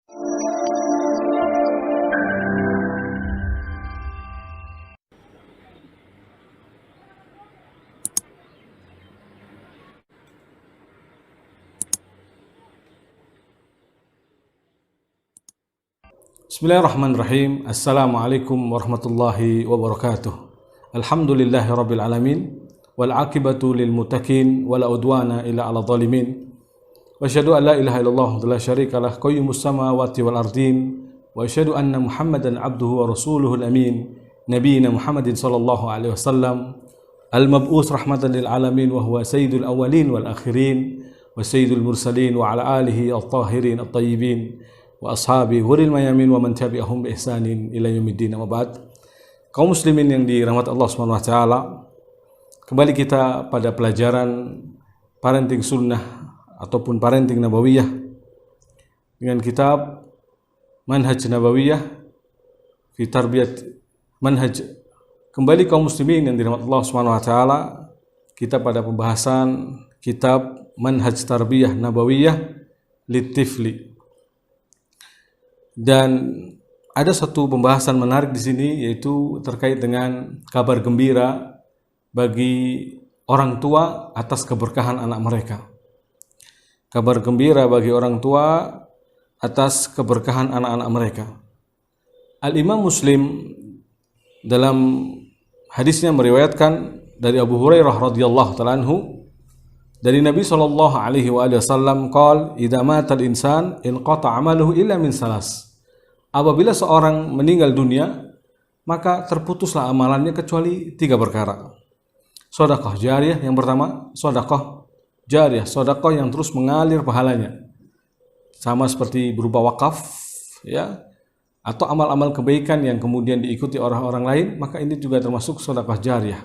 Bismillahirrahmanirrahim. Assalamualaikum warahmatullahi wabarakatuh. Alhamdulillahi rabbil alamin. Wal aqibatu lil muttaqin wala udwana illa 'alal zalimin. Wa asyhadu an la ilaha illallah wa la syarika lah qayyumus samawati wal ardin. Wa asyhadu anna Muhammadan abduhu wa rasuluhul amin. Nabiyina Muhammadin sallallahu alaihi wasallam al-mab'us rahmatan lil alamin wa huwa sayyidul awwalin wal akhirin wa sayyidul mursalin wa ala alihi at-tahirin at-tayyibin wa ashabi huril mayamin wa man tabi'ahum bi ihsanin ila yaumiddin. Amma ba'd. Kaum muslimin yang dirahmati Allah Subhanahu wa taala, kembali kita pada pelajaran parenting sunnah ataupun parenting nabawiyah dengan kitab Manhaj Nabawiyah fi Tarbiyat Manhaj. Kembali kaum muslimin yang dirahmati Allah Subhanahu wa taala, kita pada pembahasan kitab Manhaj Tarbiyah Nabawiyah Litifli. Dan ada satu pembahasan menarik di sini, yaitu terkait dengan kabar gembira bagi orang tua atas keberkahan anak mereka. Kabar gembira bagi orang tua atas keberkahan anak-anak mereka. Al-Imam Muslim dalam hadisnya meriwayatkan dari Abu Hurairah radhiyallahu ta'ala anhu, dari Nabi sallallahu alaihi wasallam qala idza mata al-insan inqata 'amaluhu illa min salas. Apabila seorang meninggal dunia, maka terputuslah amalannya kecuali 3 perkara. Sedekah jariyah, yang pertama, sedekah jariyah, sedekah yang terus mengalir pahalanya. Sama seperti berupa wakaf, ya, atau amal-amal kebaikan yang kemudian diikuti orang-orang lain, maka ini juga termasuk sedekah jariyah.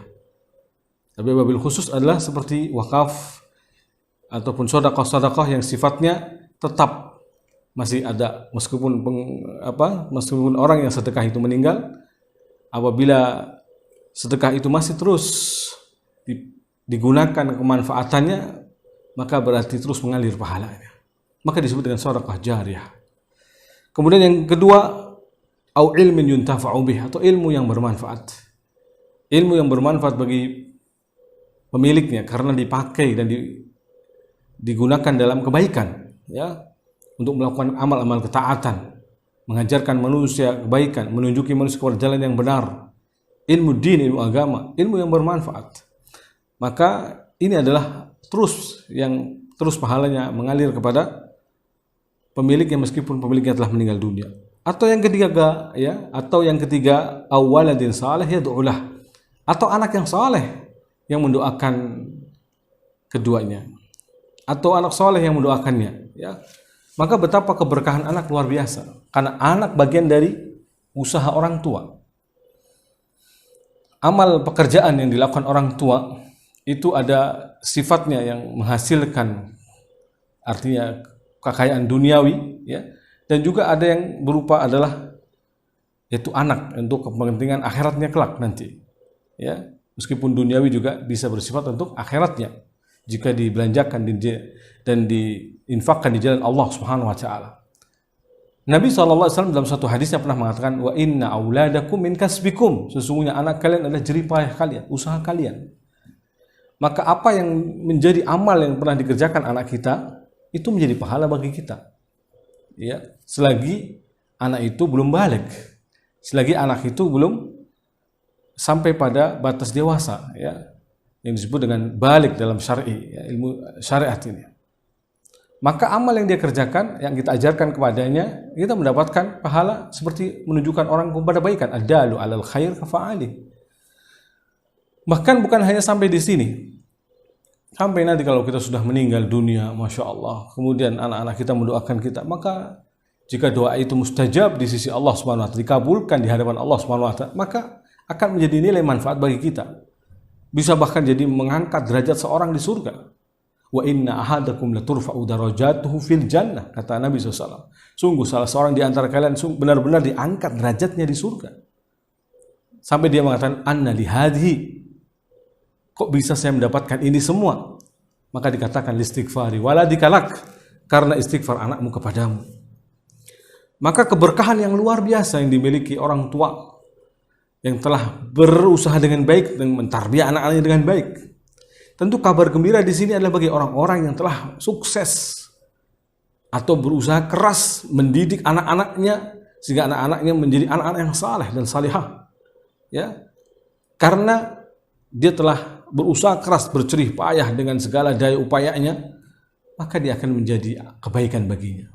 Tapi wabil khusus adalah seperti wakaf ataupun sedekah-sedekah yang sifatnya tetap masih ada meskipun orang yang sedekah itu meninggal, apabila sedekah itu masih terus digunakan kemanfaatannya, maka berarti terus mengalir pahalanya, maka disebut dengan sedekah jariyah. Kemudian yang kedua, au ilmin yuntafa'u bih, atau ilmu yang bermanfaat. Ilmu yang bermanfaat bagi pemiliknya karena dipakai dan digunakan dalam kebaikan, ya, untuk melakukan amal-amal ketaatan, mengajarkan manusia kebaikan, menunjuki manusia kepada jalan yang benar. Ilmu din, ilmu agama, ilmu yang bermanfaat. Maka ini adalah terus pahalanya mengalir kepada pemiliknya meskipun pemiliknya telah meninggal dunia. Atau yang ketiga, awaladin saleh yad'ulah, atau anak yang saleh yang mendoakan keduanya, atau anak saleh yang mendoakannya, ya. Maka betapa keberkahan anak luar biasa, karena anak bagian dari usaha orang tua. Amal pekerjaan yang dilakukan orang tua itu ada sifatnya yang menghasilkan, artinya kekayaan duniawi, ya, dan juga ada yang berupa adalah yaitu anak untuk kepentingan akhiratnya kelak nanti, ya. Meskipun duniawi juga bisa bersifat untuk akhiratnya jika dibelanjakan dan diinfakkan di jalan Allah Subhanahu wa taala. Nabi SAW dalam satu hadisnya pernah mengatakan, wa inna auladakum min kasbikum, sesungguhnya anak kalian adalah jerih payah kalian, usaha kalian. Maka apa yang menjadi amal yang pernah dikerjakan anak kita, itu menjadi pahala bagi kita, ya, selagi anak itu belum balik, selagi anak itu belum sampai pada batas dewasa, ya, yang disebut dengan balik dalam syar'i, ya, ilmu syariat ini. Maka amal yang dia kerjakan, yang kita ajarkan kepadanya, kita mendapatkan pahala seperti menunjukkan orang kepada kebaikan. Ad-dalu 'alal khair kafa'ali. Bahkan bukan hanya sampai di sini. Sampai nanti kalau kita sudah meninggal dunia, Masya Allah, kemudian anak-anak kita mendoakan kita, maka jika doa itu mustajab di sisi Allah Subhanahu wa taala, dikabulkan di hadapan Allah Subhanahu wa taala, maka akan menjadi nilai manfaat bagi kita. Bisa bahkan jadi mengangkat derajat seorang di surga. Wa inna ahadakum laturfa'u darajatuhu fil jannah, kata Nabi SAW. Sungguh salah seorang di antara kalian benar-benar diangkat derajatnya di surga. Sampai dia mengatakan, anna lihadhi, kok bisa saya mendapatkan ini semua? Maka dikatakan listighfari waladikalak, karena istighfar anakmu kepadamu. Maka keberkahan yang luar biasa yang dimiliki orang tua yang telah berusaha dengan baik dan mentarbiyah anak-anaknya dengan baik. Tentu kabar gembira di sini adalah bagi orang-orang yang telah sukses atau berusaha keras mendidik anak-anaknya sehingga anak-anaknya menjadi anak-anak yang saleh dan salihah. Ya. Karena dia telah berusaha keras, berjerih payah dengan segala daya upayanya, maka dia akan menjadi kebaikan baginya.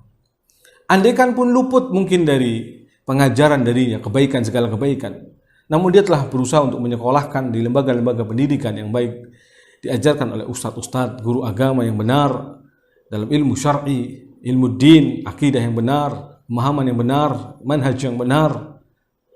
Andaikan pun luput mungkin dari pengajaran darinya, kebaikan, segala kebaikan. Namun dia telah berusaha untuk menyekolahkan di lembaga-lembaga pendidikan yang baik, diajarkan oleh ustadz-ustadz, guru agama yang benar, dalam ilmu syar'i, ilmu din, akidah yang benar, pemahaman yang benar, manhaj yang benar,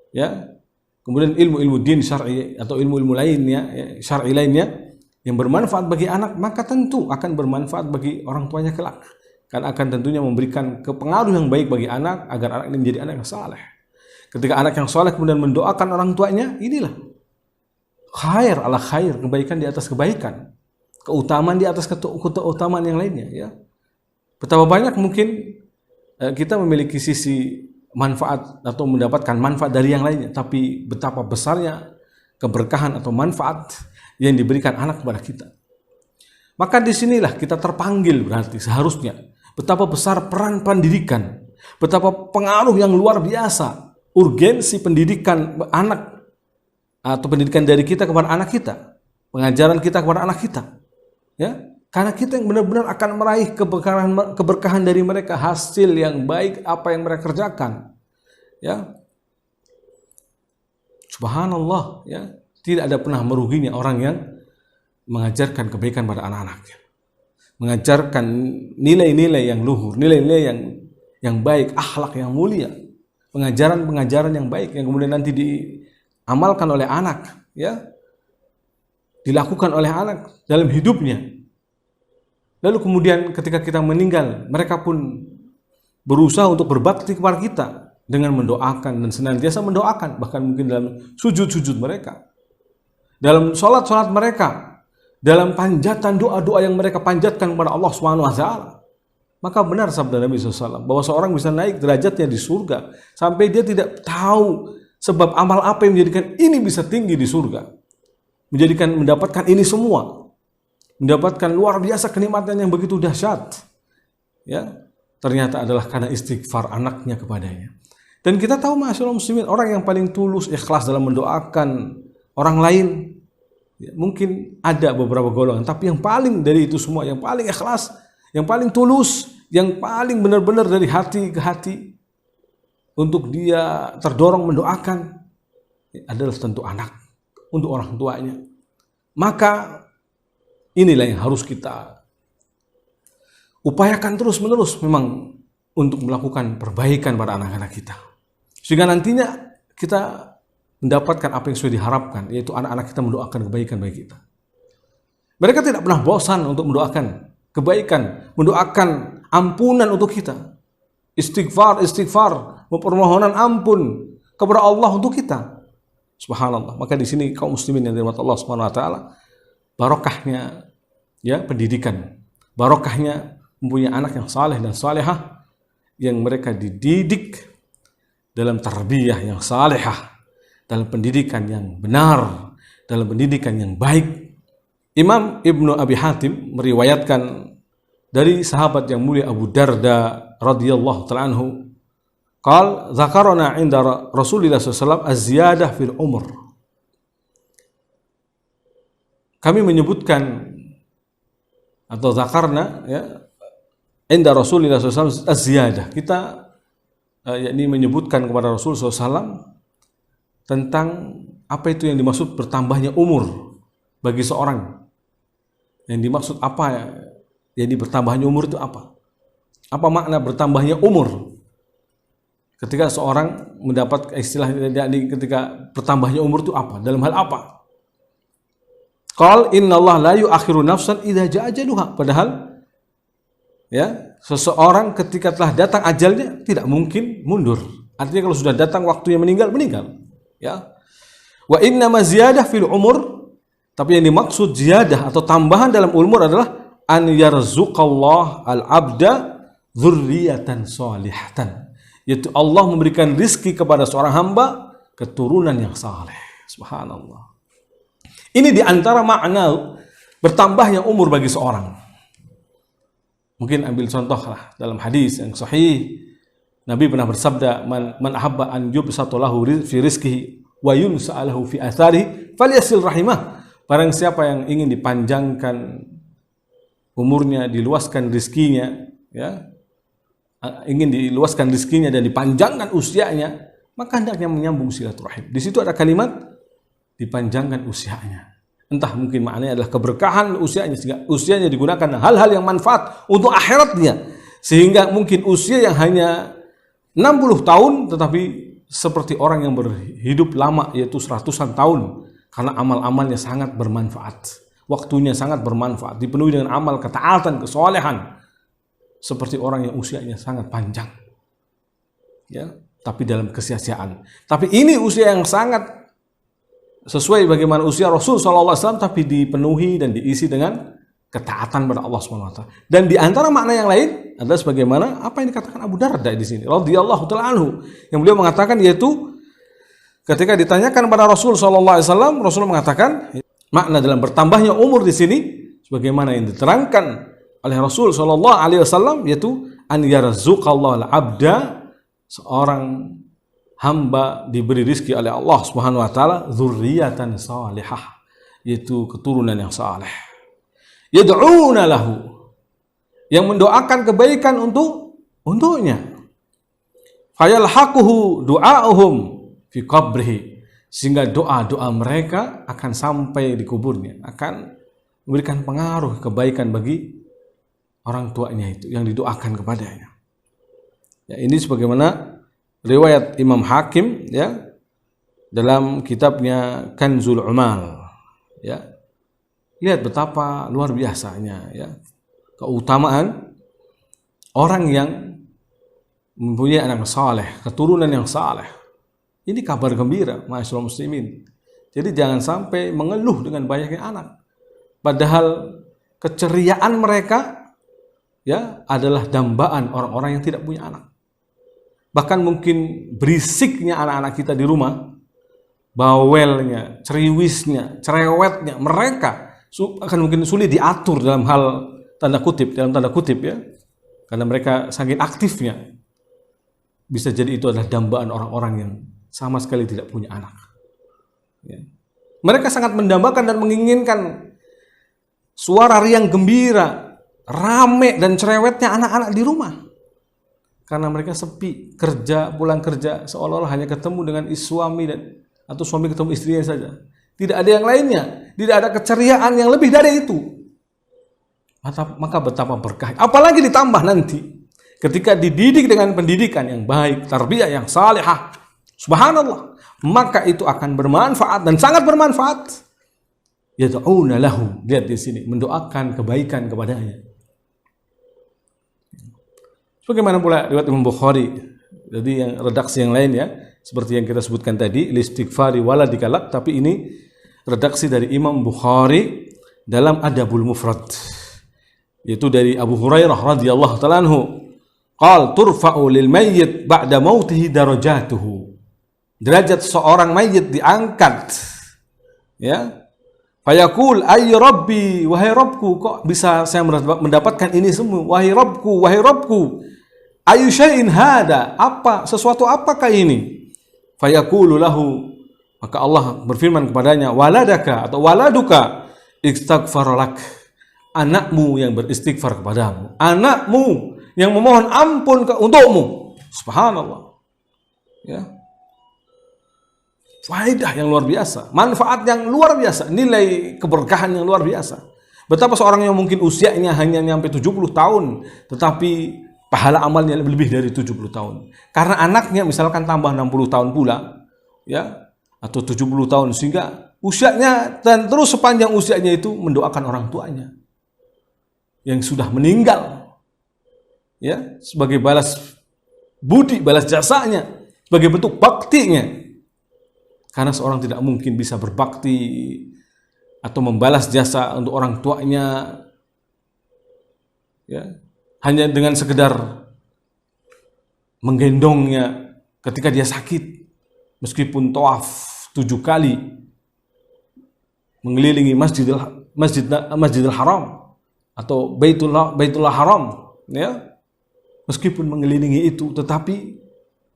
ya. Kemudian ilmu-ilmu din syar'i atau ilmu-ilmu lainnya, ya, syar'i lainnya yang bermanfaat bagi anak, maka tentu akan bermanfaat bagi orang tuanya kelak. Karena akan tentunya memberikan pengaruh yang baik bagi anak agar anak ini menjadi anak yang saleh. Ketika anak yang saleh kemudian mendoakan orang tuanya, inilah khair ala khair, kebaikan di atas kebaikan, keutamaan di atas keutamaan yang lainnya. Ya, betapa banyak mungkin kita memiliki sisi manfaat atau mendapatkan manfaat dari yang lainnya, tapi betapa besarnya keberkahan atau manfaat yang diberikan anak kepada kita. Maka disinilah kita terpanggil berarti seharusnya betapa besar peran pendidikan, betapa pengaruh yang luar biasa, urgensi pendidikan anak atau pendidikan dari kita kepada anak kita, pengajaran kita kepada anak kita, ya, karena kita yang benar-benar akan meraih keberkahan dari mereka, hasil yang baik apa yang mereka kerjakan, ya. Subhanallah, ya, tidak ada pernah meruginya orang yang mengajarkan kebaikan pada anak-anaknya, mengajarkan nilai-nilai yang luhur, nilai-nilai yang baik, akhlak yang mulia, pengajaran-pengajaran yang baik yang kemudian nanti diamalkan oleh anak, ya, dilakukan oleh anak dalam hidupnya. Lalu kemudian ketika kita meninggal, mereka pun berusaha untuk berbakti kepada kita dengan mendoakan dan senantiasa mendoakan, bahkan mungkin dalam sujud-sujud mereka, dalam sholat-sholat mereka, dalam panjatan doa-doa yang mereka panjatkan kepada Allah Subhanahu wa taala. Maka benar sabda Nabi SAW bahwa seorang bisa naik derajatnya di surga sampai dia tidak tahu sebab amal apa yang menjadikan ini bisa tinggi di surga, mendapatkan ini semua, mendapatkan luar biasa kenikmatan yang begitu dahsyat, ya, ternyata adalah karena istighfar anaknya kepadanya. Dan kita tahu masyaallah muslimin, orang yang paling tulus ikhlas dalam mendoakan orang lain, ya, mungkin ada beberapa golongan, tapi yang paling dari itu semua, yang paling ikhlas, yang paling tulus, yang paling benar-benar dari hati ke hati untuk dia terdorong mendoakan adalah tentu anak untuk orang tuanya. Maka inilah yang harus kita upayakan terus-menerus memang untuk melakukan perbaikan pada anak-anak kita, sehingga nantinya kita mendapatkan apa yang sudah diharapkan, yaitu anak-anak kita mendoakan kebaikan bagi kita. Mereka tidak pernah bosan untuk mendoakan kebaikan, mendoakan ampunan untuk kita, istighfar, permohonan ampun kepada Allah untuk kita. Subhanallah. Maka di sini kaum muslimin yang dirahmati Allah Subhanahu wa taala, barokahnya, ya, pendidikan, barokahnya mempunyai anak yang saleh dan salehah yang mereka dididik dalam tarbiyah yang salehah, dalam pendidikan yang benar, dalam pendidikan yang baik. Imam Ibnu Abi Hatim meriwayatkan dari sahabat yang mulia Abu Darda radhiyallahu ta'ala anhu, qal zakarna 'inda Rasulillah sallallahu alaihi wasallam az-ziyadah fil umr. Kami menyebutkan atau zakarna, ya, 'inda Rasulillah sallallahu alaihi wasallam az-ziyadah. Kita yakni menyebutkan kepada Rasul sallallahu alaihi wasallam tentang apa itu yang dimaksud bertambahnya umur bagi seorang. Yang dimaksud apa ya? Jadi bertambahnya umur itu apa? Apa makna bertambahnya umur? Ketika seorang mendapat istilah ketika bertambahnya umur itu apa? Dalam hal apa? Qal innallaha la yu'akhiru nafsan idza ja'a ajaluha. Padahal, ya, seseorang ketika telah datang ajalnya tidak mungkin mundur. Artinya kalau sudah datang waktunya meninggal, ya. Wa innama ziyadah fil umur, tapi yang dimaksud ziyadah atau tambahan dalam umur adalah an yarzuqallah al-abda dzurriatan shalihatan, yaitu Allah memberikan rizki kepada seorang hamba keturunan yang saleh. Subhanallah. Ini diantara makna bertambahnya umur bagi seorang. Mungkin ambil contoh lah dalam hadis yang sahih, Nabi pernah bersabda, man ahabba an yubsata lahu fi rizqihi wa yunsa lahu fi atharihi falyasil rahimah. Barang siapa yang ingin dipanjangkan umurnya, diluaskan rizkinya, ya, ingin diluaskan rizkinya dan dipanjangkan usianya, maka hendaknya menyambung silaturahim. Di situ ada kalimat dipanjangkan usianya. Entah mungkin maknanya adalah keberkahan usianya, sehingga usianya digunakan hal-hal yang manfaat untuk akhiratnya, sehingga mungkin usia yang hanya 60 tahun tetapi seperti orang yang berhidup lama, yaitu seratusan tahun, karena amal-amalnya sangat bermanfaat, waktunya sangat bermanfaat, dipenuhi dengan amal ketaatan, kesolehan, seperti orang yang usianya sangat panjang, ya, tapi dalam kesia-siaan. Tapi ini usia yang sangat sesuai bagaimana usia Rasul SAW, tapi dipenuhi dan diisi dengan ketaatan pada Allah SWT. Dan di antara makna yang lain adalah sebagaimana apa yang dikatakan Abu Darda di sini, radhiyallahu ta'ala anhu, yang beliau mengatakan, yaitu ketika ditanyakan pada Rasul SAW, Rasul mengatakan makna dalam bertambahnya umur di sini sebagaimana yang diterangkan oleh Rasul SAW, yaitu an yarzuqallahu al-abda, seorang hamba diberi rizki oleh Allah Subhanahu wa taala dzurriyyatan salihah, yaitu keturunan yang saleh, yad'una lahu, yang mendoakan kebaikan untuknya, fayalhaquhu du'a'uhum fi qabrihi, sehingga doa-doa mereka akan sampai di kuburnya, akan memberikan pengaruh kebaikan bagi orang tuanya itu yang didoakan kepadanya. Ya, ini sebagaimana riwayat Imam Hakim, ya, dalam kitabnya Kanzul Umal, ya. Lihat betapa luar biasanya, ya, keutamaan orang yang mempunyai anak saleh, keturunan yang saleh. Ini kabar gembira, ma'asyiral muslimin. Jadi jangan sampai mengeluh dengan banyaknya anak, padahal keceriaan mereka, ya, adalah dambaan orang-orang yang tidak punya anak. Bahkan mungkin berisiknya anak-anak kita di rumah, bawelnya, ceriwisnya, cerewetnya mereka akan mungkin sulit diatur dalam hal tanda kutip, ya, karena mereka saking aktifnya. Bisa jadi itu adalah dambaan orang-orang yang sama sekali tidak punya anak, ya. Mereka sangat mendambakan dan menginginkan suara riang gembira, rame dan cerewetnya anak-anak di rumah, karena mereka sepi, pulang kerja seolah-olah hanya ketemu dengan suami atau suami ketemu istrinya saja. Tidak ada yang lainnya, tidak ada keceriaan yang lebih dari itu. Maka betapa berkah. Apalagi ditambah nanti ketika dididik dengan pendidikan yang baik, tarbiyah yang salihah, subhanallah, maka itu akan bermanfaat dan sangat bermanfaat. Yad'una lahu, lihat di sini, mendoakan kebaikan kepadanya. Bagaimana pula riwayat Imam Bukhari, jadi yang redaksi yang lain, ya, seperti yang kita sebutkan tadi, listighfari waladikalak, tapi ini redaksi dari Imam Bukhari dalam Adabul Mufrad, yaitu dari Abu Hurairah radhiyallahu ta'ala anhu, qal turfa'u lil mayyit ba'da mautihi darajatuhu, derajat seorang mayit diangkat, ya, fayaqul ay rabbi, wahai Rabbku, kok bisa saya mendapatkan ini semua, wahai Rabbku, ayu syai'in hada, sesuatu apakah ini? Fayaqulu lahu, maka Allah berfirman kepadanya, waladaka atau waladuka istaghfaralak, anakmu yang beristighfar kepadamu, anakmu yang memohon ampun untukmu. Subhanallah, ya. Faedah yang luar biasa, manfaat yang luar biasa, nilai keberkahan yang luar biasa. Betapa seorang yang mungkin usianya hanya sampai 70 tahun, tetapi pahala amalnya lebih dari 70 tahun. Karena anaknya misalkan tambah 60 tahun pula, ya, atau 70 tahun, sehingga usianya dan terus sepanjang usianya itu mendoakan orang tuanya yang sudah meninggal, ya, sebagai balas budi, balas jasanya, sebagai bentuk baktinya. Karena seorang tidak mungkin bisa berbakti atau membalas jasa untuk orang tuanya, ya, hanya dengan sekedar menggendongnya ketika dia sakit, meskipun tawaf 7 kali mengelilingi Masjidil Haram atau Baitullah Haram, ya, meskipun mengelilingi itu, tetapi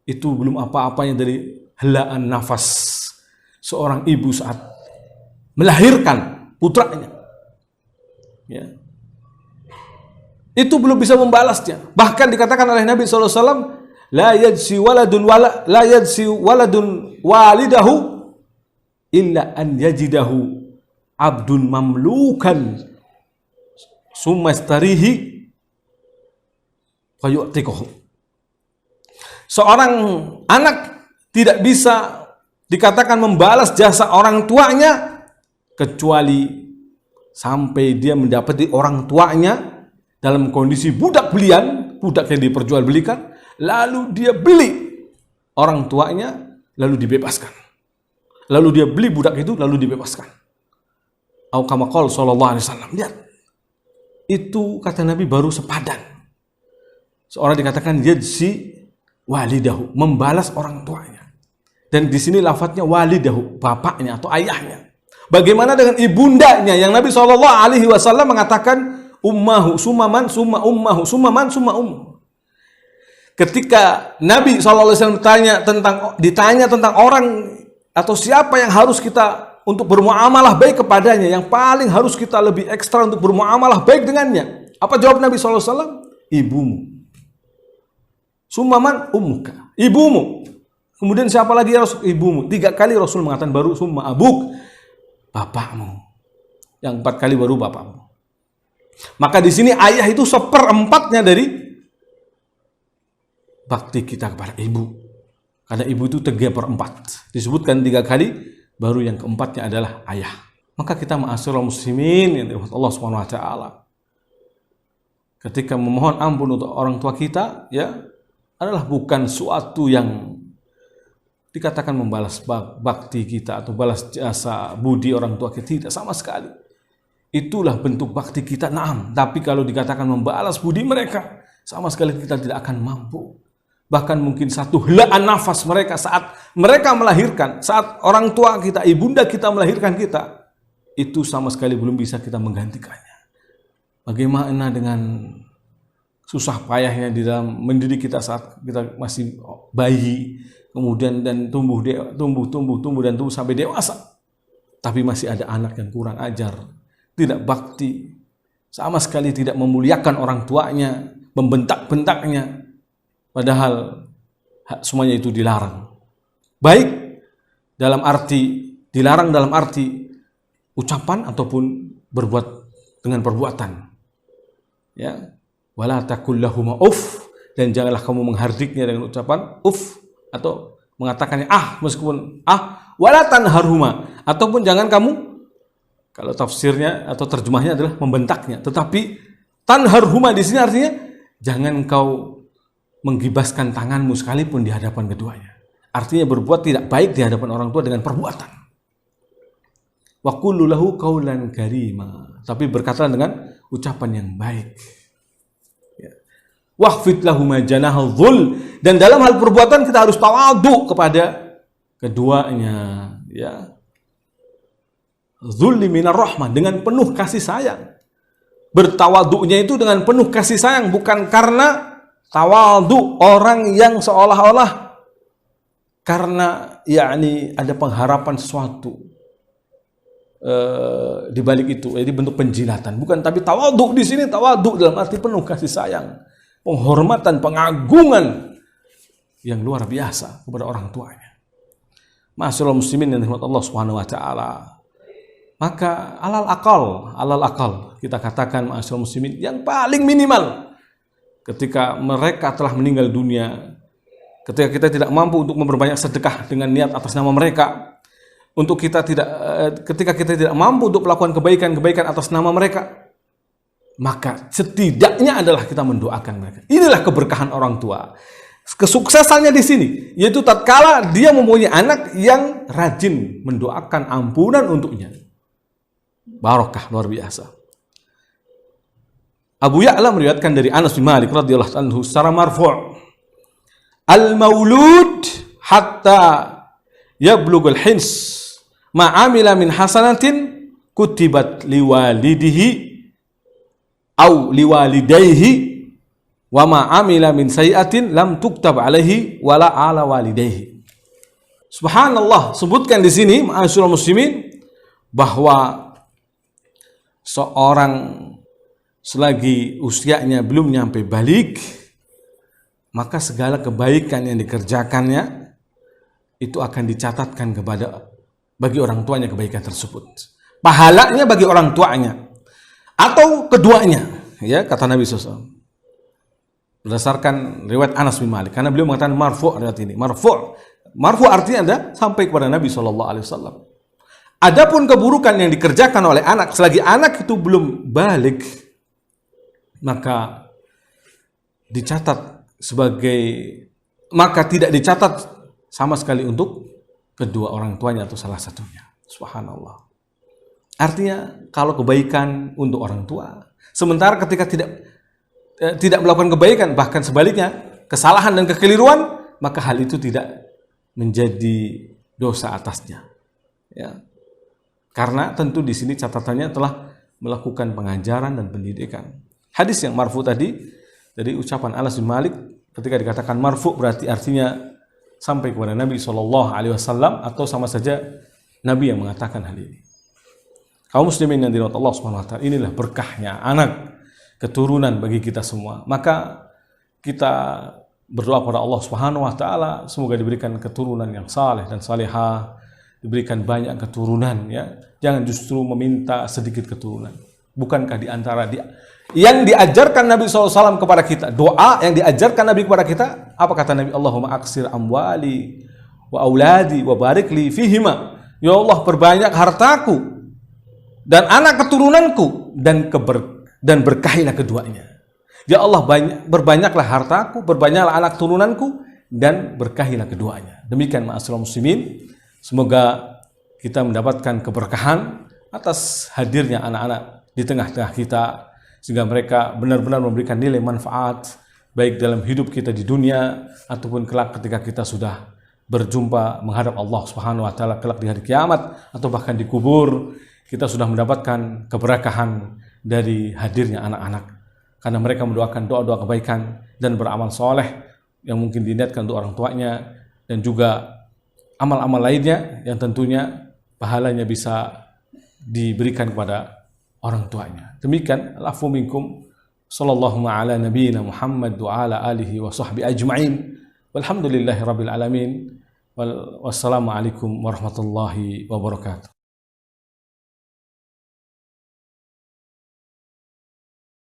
itu belum apa-apanya dari helaan nafas seorang ibu saat melahirkan putranya, ya. Itu belum bisa membalasnya. Bahkan dikatakan oleh Nabi SAW, la yajsi waladun walidahu illa an yajidahu abdun mamlukan summa istarihi fayu'tikuhu. Seorang anak tidak bisa dikatakan membalas jasa orang tuanya kecuali sampai dia mendapati orang tuanya dalam kondisi budak belian, budak yang diperjualbelikan, lalu dia beli orang tuanya, lalu dibebaskan. Lalu dia beli budak itu, lalu dibebaskan. Au kama qala sallallahu alaihi wasallam. Lihat. Itu kata Nabi baru sepadan. Seorang dikatakan yajzi walidahu, membalas orang tuanya. Dan di sini lafadznya walidahu, bapaknya atau ayahnya. Bagaimana dengan ibundanya yang Nabi sallallahu alaihi wasallam mengatakan ummahu summa man summa ummahu summa man summa ummuh. Ketika Nabi SAW ditanya tentang orang atau siapa yang harus kita untuk bermuamalah baik kepadanya, yang paling harus kita lebih ekstra untuk bermuamalah baik dengannya, apa jawab Nabi SAW? Ibumu. Summaman ummuka, ibumu. Kemudian siapa lagi ya Rasul? Ibumu. 3 kali Rasul mengatakan, baru summa abuk, bapakmu. Yang 4 kali baru bapakmu. Maka di sini ayah itu 1/4 dari bakti kita kepada ibu. Karena ibu itu 3/4. Disebutkan 3 kali, baru yang keempatnya adalah ayah. Maka kita ma'asyiral muslimin yang dirahmati Allah Subhanahu wa taala, ketika memohon ampun untuk orang tua kita, ya, adalah bukan suatu yang dikatakan membalas bakti kita atau balas jasa budi orang tua kita, tidak sama sekali. Itulah bentuk bakti kita, naam. Tapi kalau dikatakan membalas budi mereka, sama sekali kita tidak akan mampu. Bahkan mungkin satu helaan nafas mereka saat mereka melahirkan, saat orang tua kita, ibunda kita melahirkan kita, itu sama sekali belum bisa kita menggantikannya. Bagaimana dengan susah payahnya di dalam mendidik kita saat kita masih bayi, kemudian dan tumbuh dan tumbuh sampai dewasa. Tapi masih ada anak yang kurang ajar, tidak bakti, sama sekali tidak memuliakan orang tuanya, membentak-bentaknya. Padahal semuanya itu dilarang. Baik dalam arti, dilarang dalam arti ucapan ataupun berbuat dengan perbuatan. Ya, wala taqul lahum uff, dan janganlah kamu menghardiknya dengan ucapan uff atau mengatakannya meskipun wala tanharhuma, ataupun jangan kamu, kalau tafsirnya atau terjemahnya adalah membentaknya, tetapi tanharhuma di sini artinya jangan kau menggibaskan tanganmu sekalipun di hadapan keduanya. Artinya berbuat tidak baik di hadapan orang tua dengan perbuatan. Wa qul lahu qaulan karima, tapi berkatalah dengan ucapan yang baik. Ya. Wahfid lahum janaha dhul, dan dalam hal perbuatan kita harus tawadhu kepada keduanya, ya. Dzulli minar rahmah, dengan penuh kasih sayang. Bertawadhunya itu dengan penuh kasih sayang, bukan karena tawadhu orang yang seolah-olah karena yakni ada pengharapan sesuatu di balik itu, jadi bentuk penjilatan, bukan. Tapi tawadhu di sini, tawadhu dalam arti penuh kasih sayang, penghormatan, pengagungan yang luar biasa kepada orang tuanya. Ma'asyiral muslimin yang dirahmati Allah Subhanahu wa taala. Maka alal akal kita katakan, ma'asyiral muslimin, yang paling minimal ketika mereka telah meninggal dunia, ketika kita tidak mampu untuk memperbanyak sedekah dengan niat atas nama mereka, ketika kita tidak mampu untuk melakukan kebaikan-kebaikan atas nama mereka, maka setidaknya adalah kita mendoakan mereka. Inilah keberkahan orang tua. Kesuksesannya di sini, yaitu tatkala dia mempunyai anak yang rajin mendoakan ampunan untuknya. Barokah luar biasa. Abu Ya'la meriwayatkan dari Anas bin Malik radhiyallahu anhu secara marfu', al-maulud hatta yablughul hins ma amila min hasanatin kutibat liwalidihi au liwalidayhi wa ma amila min sayiatin lam tuktab alaihi wala ala walidayhi. Subhanallah, sebutkan di sini ma'asyiral muslimin bahwa seorang selagi usianya belum nyampe balik, maka segala kebaikan yang dikerjakannya itu akan dicatatkan bagi orang tuanya kebaikan tersebut. Pahalanya bagi orang tuanya atau keduanya, ya kata Nabi SAW. Berdasarkan riwayat Anas bin Malik, karena beliau mengatakan marfu' riwayat ini. Marfu' artinya ada sampai kepada Nabi SAW. Adapun keburukan yang dikerjakan oleh anak selagi anak itu belum balik, maka tidak dicatat sama sekali untuk kedua orang tuanya atau salah satunya. Subhanallah. Artinya kalau kebaikan untuk orang tua, sementara ketika tidak melakukan kebaikan, bahkan sebaliknya kesalahan dan kekeliruan, maka hal itu tidak menjadi dosa atasnya. Ya. Karena tentu di sini catatannya telah melakukan pengajaran dan pendidikan. Hadis yang marfu tadi dari ucapan Anas bin Malik, ketika dikatakan marfu berarti artinya sampai kepada Nabi SAW atau sama saja Nabi yang mengatakan hal ini. Kaum muslimin yang dirahmati Allah Subhanahu wa taala, inilah berkahnya anak keturunan bagi kita semua. Maka kita berdoa kepada Allah Subhanahu wa taala semoga diberikan keturunan yang saleh dan salihah, diberikan banyak keturunan, ya. Jangan justru meminta sedikit keturunan. Bukankah di antara yang diajarkan Nabi SAW kepada kita, doa yang diajarkan Nabi kepada kita, apa kata Nabi? Allahumma aksir amwali wa auladi wa barik li fihima. Ya Allah, perbanyak hartaku dan anak keturunanku dan berkahilah keduanya. Ya Allah, berbanyaklah hartaku, berbanyaklah anak turunanku dan berkahilah keduanya. Demikian ma'asyiral muslimin, semoga kita mendapatkan keberkahan atas hadirnya anak-anak di tengah-tengah kita, sehingga mereka benar-benar memberikan nilai manfaat baik dalam hidup kita di dunia ataupun kelak ketika kita sudah berjumpa menghadap Allah Subhanahu wa taala kelak di hari kiamat atau bahkan di kubur, kita sudah mendapatkan keberkahan dari hadirnya anak-anak, karena mereka mendoakan doa-doa kebaikan dan beramal soleh yang mungkin diniatkan untuk orang tuanya, dan juga amal-amal lainnya yang tentunya pahalanya bisa diberikan kepada orang tuanya. Demikian, al-afwu minkum, sallallahu ala nabiyyina Muhammad wa ala alihi wa sahbihi ajma'in, walhamdulillahi rabbil alamin, wassalamu alaikum warahmatullahi wabarakatuh.